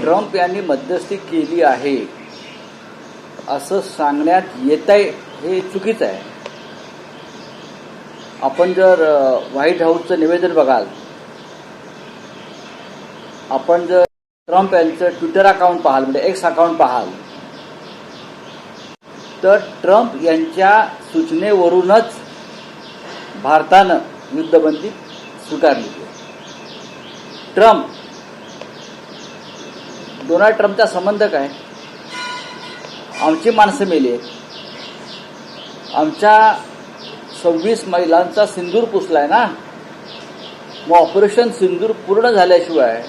Trump यांनी मध्यस्थी केली आहे असं सांगण्यात येत आहे हे चुकीचं आहे. आपण जर व्हाईट हाऊसचं निवेदन बघाल, आपण जर ट्रम्प यांचं ट्विटर अकाउंट पाहाल, म्हणजे एक्स अकाउंट पाहाल, तर ट्रम्प यांच्या सूचनेवरूनच भारतानं युद्धबंदी स्वीकारली. डोनाल्ड ट्रम्पचा संबंध काय? आमची माणसं मेली आहेत, आमच्या 26 महिलांचा सिंदूर पुसलाय ना. मग ऑपरेशन सिंदूर पूर्ण झाल्याशिवाय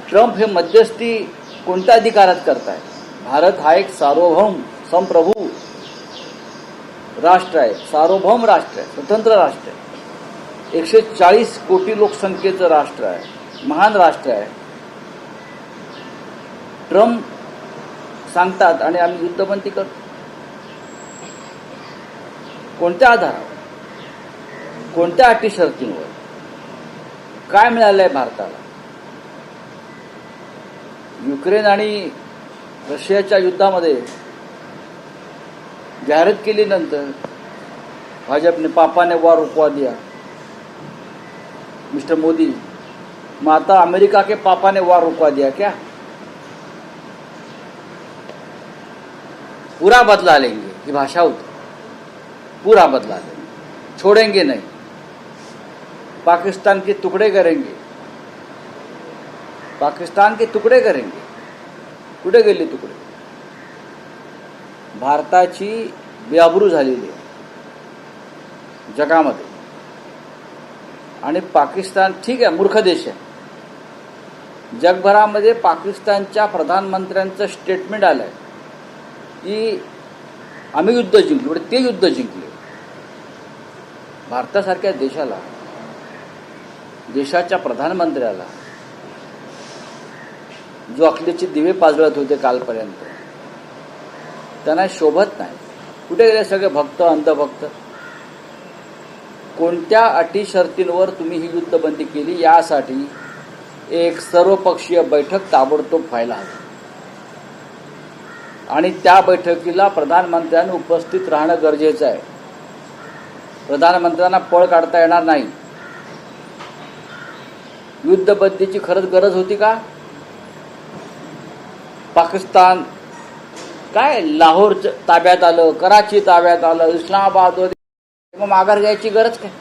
ट्रम्प हे मध्यस्थी कोणत्या अधिकारात करताय? भारत हा एक सार्वभौम संप्रभू राष्ट्र आहे, सार्वभौम राष्ट्र आहे, स्वतंत्र राष्ट्र आहे, 140 कोटी लोकसंख्येचं राष्ट्र आहे, महान राष्ट्र आहे. ट्रम्प सांगतात आणि आम्ही युद्धबंदी करतो. कोणत्या आधारावर, कोणत्या अटी शर्तींवर? काय मिळालंय भारताला? युक्रेन आणि रशियाच्या युद्धामध्ये जाहिरात केल्यानंतर भाजपने पापाने वार रुकवा दिया, मिस्टर मोदी. मग आता अमेरिका के पापा ने वार रुकवा दिया क्या? पूरा बदला लेंगे, ही भाषा होती. पूरा बदला लेंगे, छोड़ेंगे नहीं, पाकिस्तान के टुकड़े करेंगे, पाकिस्तान के तुकडे करेंगे. कुठे गेले तुकडे? भारताची बेआबरू झालेली आहे जगामध्ये. आणि पाकिस्तान ठीक आहे, मूर्ख देश आहे. जगभरामध्ये पाकिस्तानच्या प्रधानमंत्र्यांचं स्टेटमेंट आलंय की आम्ही युद्ध जिंकलो, ते युद्ध जिंकले. भारतासारख्या देशाला, देशाच्या प्रधानमंत्र्याला जो अकलेचे दिवे पाजळत होते कालपर्यंत, त्यांना शोभत नाही. कुठे गेले सगळे भक्त, अंधभक्त? कोणत्या अटी शर्तींवर तुम्ही ही युद्धबंदी केली यासाठी एक सर्वपक्षीय बैठक ताबडतोब व्हायला हवी. आणि त्या बैठकीला प्रधानमंत्र्यांनी उपस्थित राहणं गरजेचं आहे. प्रधानमंत्र्यांना पळ काढता येणार नाही. युद्धबंदीची खरंच गरज होती का? पाकिस्तान काय लाहोर ताब्यात आलं, कराची ताब्यात आलं, इस्लामाबाद, मग माघार घ्यायची गरज काय?